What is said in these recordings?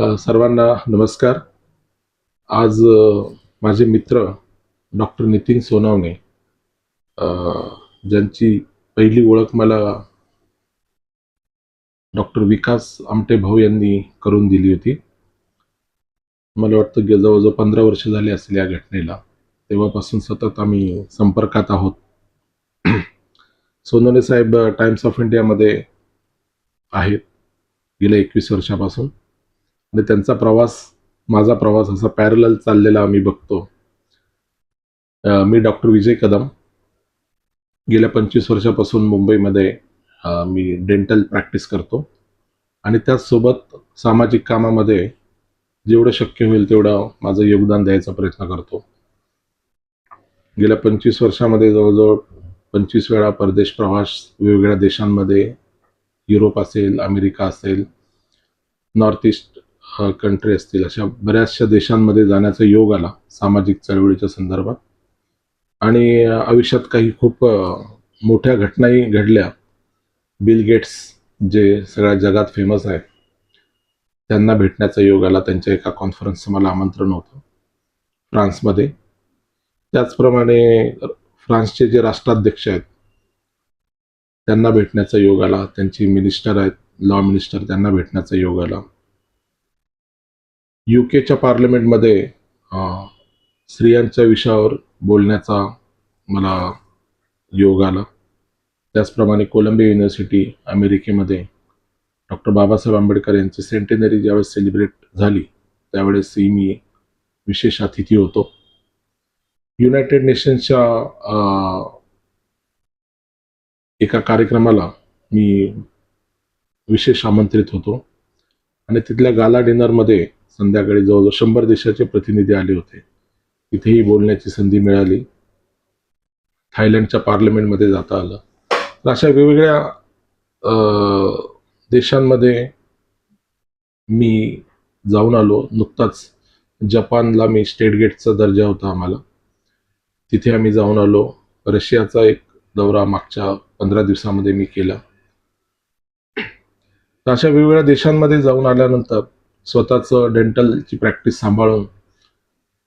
सर्वांना नमस्कार. आज माझे मित्र डॉक्टर नितीन सोनवणे, अ, ज्यांची पहिली ओळख मला डॉक्टर विकास आमटे भाऊ यांनी करून दिली होती. मला वाटतं की जवळजवळ 15 वर्ष झाली असतील या घटनेला. तेव्हापासून सतत आम्ही संपर्कात आहोत. सोनवणे साहेब टाइम्स ऑफ इंडियामध्ये आहेत गेल्या 21 वर्षापासून आणि त्यांचा प्रवास, माझा प्रवास असा पॅरलल चाललेला आम्ही बघतो. मी डॉक्टर विजय कदम, गेल्या 25 वर्षापासून मुंबईमध्ये मी डेंटल प्रॅक्टिस करतो आणि त्याचसोबत सामाजिक कामामध्ये जेवढं शक्य होईल तेवढं माझं योगदान द्यायचा प्रयत्न करतो. गेल्या 25 वर्षामध्ये जवळजवळ 25 वेळा परदेश प्रवास वेगवेगळ्या देशांमध्ये, युरोप असेल, अमेरिका असेल, नॉर्थ ईस्ट कंट्री असतील, अशा बऱ्याचशा देशांमध्ये जाण्याचा योग आला सामाजिक चळवळीच्या संदर्भात. आणि आयुष्यात काही खूप मोठ्या घटनाही घडल्या. बिल गेट्स, जे सगळ्या जगात फेमस आहेत, त्यांना भेटण्याचा योग आला. त्यांच्या एका कॉन्फरन्सचं मला आमंत्रण होतं फ्रान्समध्ये. त्याचप्रमाणे फ्रान्सचे जे राष्ट्राध्यक्ष आहेत त्यांना भेटण्याचा योग आला. त्यांची मिनिस्टर आहेत, लॉ मिनिस्टर, त्यांना भेटण्याचा योग आला. युकेच्या पार्लमेंटमध्ये स्त्रियांच्या विषयावर बोलण्याचा मला योग आला. त्याचप्रमाणे कोलंबिया युनिव्हर्सिटी अमेरिकेमध्ये डॉक्टर बाबासाहेब आंबेडकर यांची सेंटेनरी ज्यावेळेस सेलिब्रेट झाली त्यावेळेसही मी विशेष अतिथी होतो. युनायटेड नेशन्सच्या एका कार्यक्रमाला मी विशेष आमंत्रित होतो आणि तिथल्या गाला डिनरमध्ये संध्याकाळी जवळजवळ 100 देशाचे प्रतिनिधी आले होते. तिथेही बोलण्याची संधी मिळाली. थायलंडच्या पार्लमेंटमध्ये जाता आलं. तर अशा वेगवेगळ्या देशांमध्ये मी जाऊन आलो. नुकताच जपानला मी स्टेट गेटचा दर्जा होता आम्हाला, तिथे आम्ही जाऊन आलो. रशियाचा एक दौरा मागच्या 15 दिवसामध्ये मी केला. तर अशा वेगवेगळ्या देशांमध्ये जाऊन आल्यानंतर स्वतःचं डेंटलची प्रॅक्टिस सांभाळून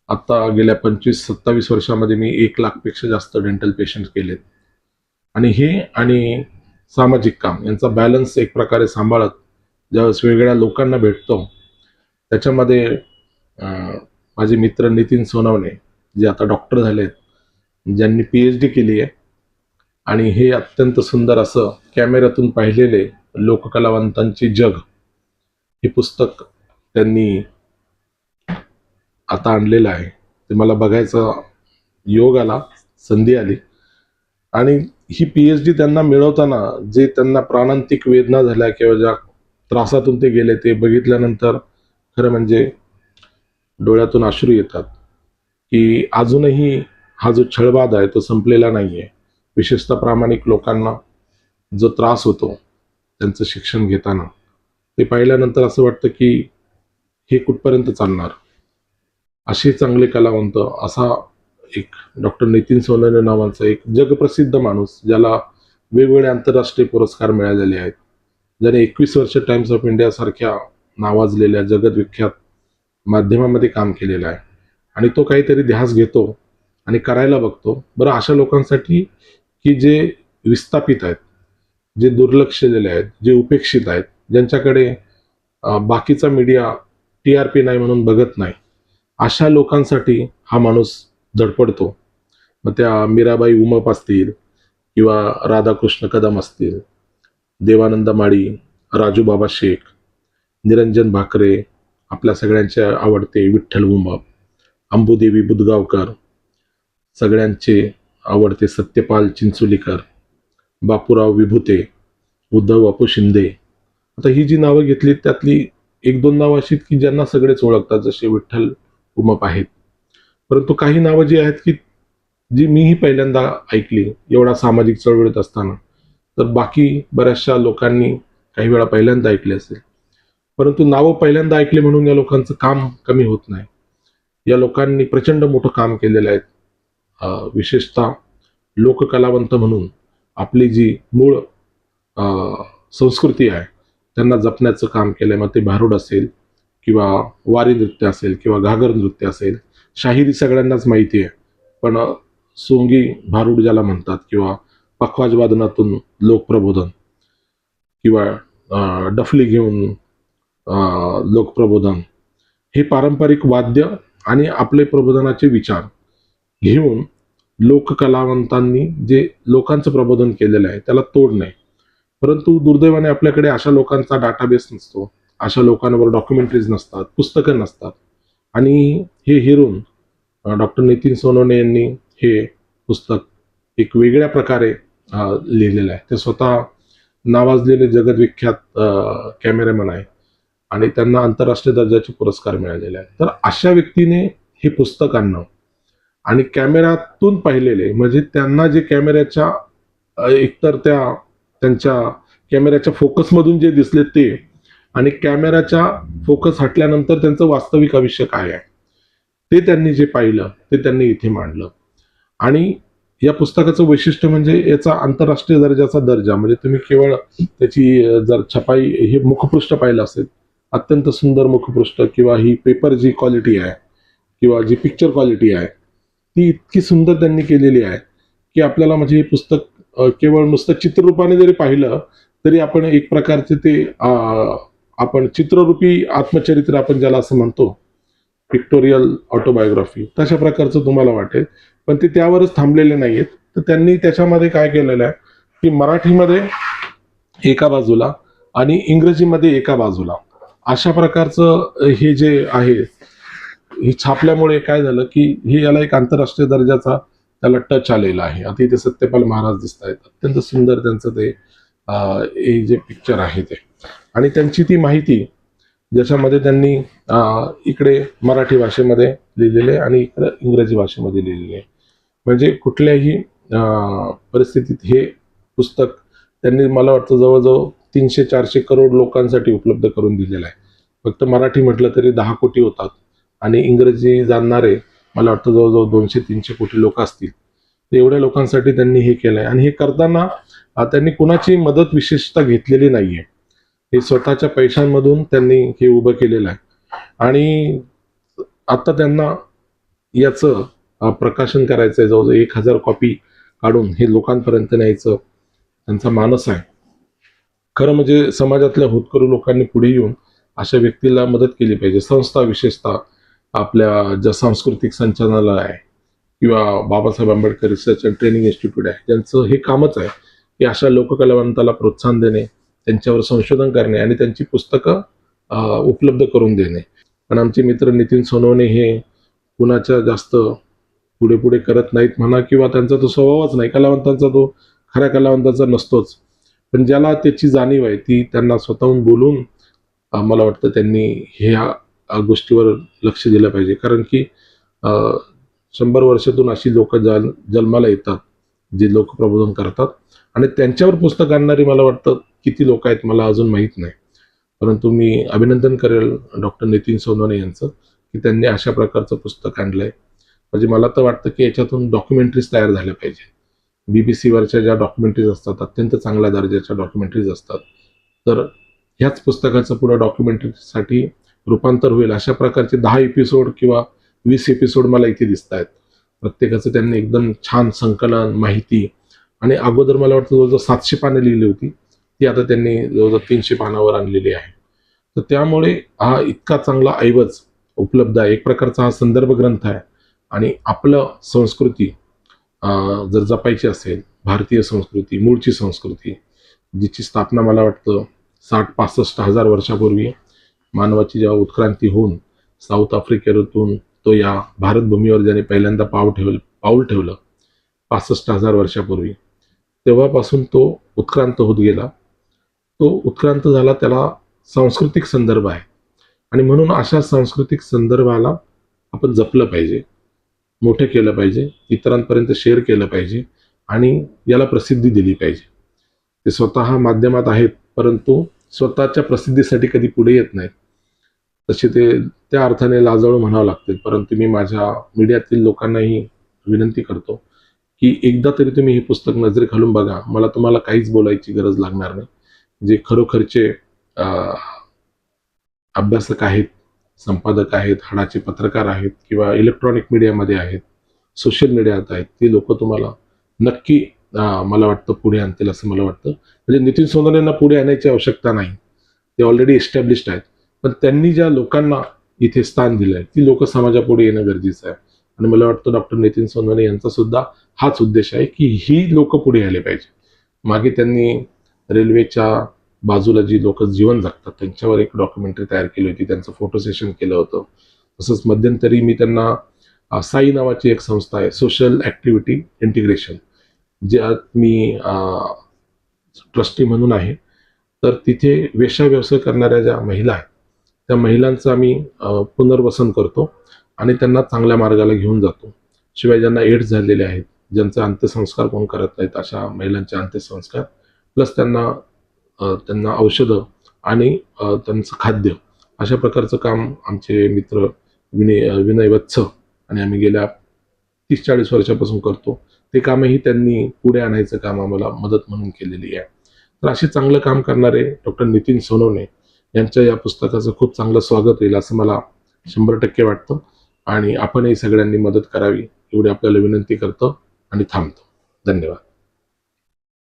आता गेल्या 25-27 वर्षामध्ये मी 1 लाखपेक्षा जास्त डेंटल पेशंट केलेत. आणि हे आणि सामाजिक काम यांचा बॅलन्स एक प्रकारे सांभाळत ज्यावेळेस वेगवेगळ्या लोकांना भेटतो, त्याच्यामध्ये माझे मित्र नितीन सोनवणे, जे आता डॉक्टर झालेत, ज्यांनी PhD केली आहे, आणि हे अत्यंत सुंदर असं कॅमेऱ्यातून पाहिलेले लोककलावंतांचे जग हे पुस्तक त्यांनी आता आणलेलं आहे. ते मला बघायचा योग आला, संधी आली. आणि ही PhD त्यांना मिळवताना जे त्यांना प्राणांतिक वेदना झाल्या किंवा ज्या त्रासातून ते गेले, ते बघितल्यानंतर खरं म्हणजे डोळ्यातून अश्रू येतात की अजूनही हा जो छळवाद आहे तो संपलेला नाही आहे. विशेषतः प्रामाणिक लोकांना जो त्रास होतो त्यांचं शिक्षण घेताना, ते पाहिल्यानंतर असं वाटतं की हे कुठपर्यंत चालणार. असे चांगले कलावंत, असा एक डॉक्टर नितीन सोनवणे नावाचा एक जगप्रसिद्ध माणूस, ज्याला वेगवेगळे आंतरराष्ट्रीय पुरस्कार मिळालेले आहेत, ज्याने 21 वर्ष टाइम्स ऑफ इंडिया सारख्या नावाजलेल्या जगदविख्यात माध्यमामध्ये काम केलेलं आहे, आणि तो काहीतरी ध्यास घेतो आणि करायला बघतो. बरं, अशा लोकांसाठी की जे विस्थापित आहेत, जे दुर्लक्षलेले आहेत, जे उपेक्षित आहेत, ज्यांच्याकडे बाकीचा मीडिया TRP नाही म्हणून बघत नाही, अशा लोकांसाठी हा माणूस धडपडतो. मग त्या मीराबाई उमप असतील किंवा राधाकृष्ण कदम असतील, देवानंद माळी, राजू बाबा शेख, निरंजन भाकरे, आपल्या सगळ्यांचे आवडते विठ्ठल उमप, अंबुदेवी बुदगावकर, सगळ्यांचे आवडते सत्यपाल चिंचोलीकर, बापूराव विभूते, उद्धव बापू शिंदे. आता ही जी नावं घेतली त्यातली 1-2 नावं अशी की ज्यांना सगळेच ओळखतात, जसे विठ्ठल उमप आहेत. परंतु काही नावं जी आहेत की जी मीही पहिल्यांदा ऐकली एवढा सामाजिक चळवळीत असताना, तर बाकी बऱ्याचशा लोकांनी काही वेळा पहिल्यांदा ऐकले असेल. परंतु नावं पहिल्यांदा ऐकले म्हणून या लोकांचं काम कमी होत नाही. या लोकांनी प्रचंड मोठं काम केलेलं आहे. विशेषतः लोककलावंत म्हणून आपली जी मूळ संस्कृती आहे त्यांना जपण्याचं काम केलंय. मग ते भारूड असेल, किंवा वारी नृत्य असेल किंवा घागर नृत्य असेल, शाहिरी सगळ्यांनाच माहिती आहे. पण सोंगी भारुड ज्याला म्हणतात किंवा पखवाज वादनातून लोकप्रबोधन किंवा डफली घेऊन लोकप्रबोधन, हे पारंपरिक वाद्य आणि आपले प्रबोधनाचे विचार घेऊन लोककलावंतांनी जे लोकांचं प्रबोधन केलेलं आहे त्याला तोड नाही. परंतु दुर्दैवाने आपल्याकडे अशा लोकांचा डाटाबेस नसतो, अशा लोकांवर डॉक्युमेंटरीज नसतात, पुस्तकं नसतात. आणि हे हेरून डॉक्टर नितीन सोनवणे यांनी हे पुस्तक एक वेगळ्या प्रकारे लिहिलेलं आहे. ते स्वतः नावाजलेले जगदविख्यात कॅमेरामॅन आहे आणि त्यांना आंतरराष्ट्रीय दर्जाचे पुरस्कार मिळालेले आहेत. तर अशा व्यक्तीने हे पुस्तक आणणं आणि कॅमेऱ्यातून पाहिलेले, म्हणजे त्यांना जे कॅमेऱ्याच्या एकतर त्यांच्या कॅमेऱ्याच्या फोकसमधून जे दिसले ते, आणि कॅमेऱ्याच्या फोकस हटल्यानंतर त्यांचं वास्तविक आयुष्य काय आहे ते त्यांनी जे पाहिलं ते त्यांनी इथे मांडलं. आणि या पुस्तकाचं वैशिष्ट्य म्हणजे याचा आंतरराष्ट्रीय दर्जाचा दर्जा. म्हणजे तुम्ही केवळ त्याची जर छपाई, हे मुखपृष्ठ पाहिलं असेल, अत्यंत सुंदर मुखपृष्ठ, किंवा ही पेपर जी क्वालिटी आहे किंवा जी पिक्चर क्वालिटी आहे ती इतकी सुंदर त्यांनी केलेली आहे की आपल्याला म्हणजे हे पुस्तक केवळ नुसतं चित्ररूपाने जरी पाहिलं तरी आपण एक प्रकारचे ते आपण चित्ररूपी आत्मचरित्र, आपण ज्याला असं म्हणतो, पिक्टोरियल ऑटोबायोग्राफी, तशा प्रकारचं तुम्हाला वाटेल. पण ते त्यावरच थांबलेले नाहीत. तर त्यांनी त्याच्यामध्ये काय केलेलं आहे की मराठीमध्ये एका बाजूला आणि इंग्रजीमध्ये एका बाजूला अशा प्रकारचं हे जे आहे हे छापल्यामुळे काय झालं की हे याला एक आंतरराष्ट्रीय दर्जाचा त्याला टच आलेला आहे. आता इथे सत्यपाल महाराज दिसत आहेत, अत्यंत सुंदर त्यांचं ते हे जे पिक्चर आहे ते, आणि त्यांची ती माहिती ज्याच्यामध्ये त्यांनी इकडे मराठी भाषेमध्ये लिहिलेले आणि इकडे इंग्रजी भाषेमध्ये लिहिलेले. म्हणजे कुठल्याही परिस्थितीत हे पुस्तक त्यांनी मला वाटतं जवळजवळ 300-400 करोड लोकांसाठी उपलब्ध करून दिलेलं आहे. फक्त मराठी म्हटलं तरी 10 कोटी होतात आणि इंग्रजी जाणणारे मला वाटतं जवळजवळ 200-300 कोटी लोक असतील. तर एवढ्या लोकांसाठी त्यांनी हे केलं आहे. आणि हे करताना त्यांनी कुणाची मदत विशेषतः घेतलेली नाहीये. हे स्वतःच्या पैशांमधून त्यांनी हे उभं केलेलं आहे. आणि आता त्यांना याचं प्रकाशन करायचं आहे. जवळजवळ 1000 कॉपी काढून हे लोकांपर्यंत न्यायचं त्यांचा मानस आहे. खरं म्हणजे समाजातल्या होतकरू लोकांनी पुढे येऊन अशा व्यक्तीला मदत केली पाहिजे. संस्था, विशेषतः आपल्या ज्या सांस्कृतिक संचालनालय आहे किंवा Babasaheb Ambedkar research and training institute आहे, ज्यांचं हे कामच आहे की अशा लोककलावंताला प्रोत्साहन देणे, त्यांच्यावर संशोधन करणे आणि त्यांची पुस्तकं उपलब्ध करून देणे. पण आमचे मित्र नितीन सोनवणे हे कुणाच्या जास्त पुढे पुढे करत नाहीत म्हणा, किंवा त्यांचा तो स्वभावच नाही. कलावंतांचा तो खऱ्या कलावंतांचा नसतोच. पण ज्याला त्याची जाणीव आहे ती त्यांना स्वतःहून बोलून मला वाटतं त्यांनी ह्या गोष्टीवर लक्ष दिलं पाहिजे. कारण की 100 वर्षातून अशी लोक जन्माला येतात जे लोकप्रबोधन करतात, आणि त्यांच्यावर पुस्तक आणणारी मला वाटतं किती लोक आहेत मला अजून माहीत नाही. परंतु मी अभिनंदन करेल डॉक्टर नितीन सोनवणे यांचं की त्यांनी अशा प्रकारचं पुस्तक आणलंय. म्हणजे मला तर वाटतं की याच्यातून डॉक्युमेंटरीज तयार झाल्या पाहिजे. BBC-वरच्या ज्या डॉक्युमेंटरीज असतात, अत्यंत चांगल्या दर्जाच्या डॉक्युमेंटरीज असतात, तर ह्याच पुस्तकाचं पुढे डॉक्युमेंटरीसाठी रूपांतर होईल अशा प्रकारचे 10 एपिसोड किंवा 20 एपिसोड मला इथे दिसत आहेत. प्रत्येकाचं त्यांनी एकदम छान संकलन, माहिती, आणि अगोदर मला वाटतं जवळजवळ 700 पानं लिहिली होती, ती आता त्यांनी जवळजवळ 300 पानावर आणलेली आहे. तर त्यामुळे हा इतका चांगला ऐवज उपलब्ध आहे. एक प्रकारचा हा संदर्भ ग्रंथ आहे. आणि आपलं संस्कृती जर जपायची असेल, भारतीय संस्कृती, मूळची संस्कृती, जिची स्थापना मला वाटतं 60-65 हजार वर्षापूर्वी मानवाची जेव्हा उत्क्रांती होऊन साऊथ आफ्रिकेतून तो या भारत भूमीवर ज्याने पहिल्यांदा पाऊल ठेवलं 65,000 वर्षापूर्वी, तेव्हापासून तो उत्क्रांत होत गेला. तो उत्क्रांत झाला, त्याला सांस्कृतिक संदर्भ आहे. आणि म्हणून अशा सांस्कृतिक संदर्भाला आपण जपलं पाहिजे, मोठं केलं पाहिजे, इतरांपर्यंत शेअर केलं पाहिजे आणि याला प्रसिद्धी दिली पाहिजे. ते स्वतः माध्यमात आहेत परंतु स्वतःच्या प्रसिद्धीसाठी कधी पुढे येत नाहीत. तसे ते त्या अर्थाने लाजाळू म्हणावं लागतील. परंतु मी माझ्या मीडियातील लोकांनाही विनंती करतो की एकदा तरी तुम्ही हे पुस्तक नजरे घालून बघा. मला तुम्हाला काहीच बोलायची गरज लागणार नाही. जे खरोखरचे अभ्यासक आहेत संपादक आहेत, हाडाचे पत्रकार आहेत किंवा इलेक्ट्रॉनिक मीडियामध्ये आहेत, सोशल मीडियात आहेत, ती लोक तुम्हाला नक्की मला वाटतं पुढे आणतील असं मला वाटतं. म्हणजे नितीन सोनवणेंना पुढे आणायची आवश्यकता नाही, ते ऑलरेडी एस्टॅब्लिश्ड आहेत. पण त्यांनी ज्या लोकांना इथे स्थान दिलंय ती लोक समाजापुढे येणं गरजेचं आहे. आणि मला वाटतं डॉक्टर नितीन सोनवणे यांचा सुद्धा हाच उद्देश आहे की ही लोक पुढे आले पाहिजे. मागे त्यांनी रेल्वेच्या बाजूला जी लोक जीवन जगतात त्यांच्यावर एक डॉक्युमेंटरी तयार केली होती, त्यांचं फोटो सेशन केलं होतं. तसंच मध्यंतरी मी त्यांना साई नावाची एक संस्था आहे, सोशल ॲक्टिव्हिटी इंटिग्रेशन, ज्यात मी ट्रस्टी म्हणून आहे. तर तिथे वेश्या व्यवसाय करणाऱ्या ज्या महिला आहेत त्या महिलांचं आम्ही पुनर्वसन करतो आणि त्यांना चांगल्या मार्गाला घेऊन जातो. शिवाय ज्यांना एड्स झालेले आहेत, ज्यांचे अंत्यसंस्कार कोण करत नाहीत, अशा महिलांचे अंत्यसंस्कार प्लस त्यांना औषधं आणि त्यांचं खाद्य, अशा प्रकारचं काम आमचे मित्र विनय वत्स आणि आम्ही गेल्या 30-40 वर्षापासून करतो. ते कामही त्यांनी पुढे आणायचं काम आम्हाला मदत म्हणून केलेली आहे. तर असे चांगलं काम करणारे डॉक्टर नितीन सोनवणे यांच्या या पुस्तकाचं खूप चांगलं स्वागत होईल असं मला 100% वाटतं. आणि आपणही सगळ्यांनी मदत करावी एवढी आपल्याला विनंती करतो आणि थांबतो. धन्यवाद.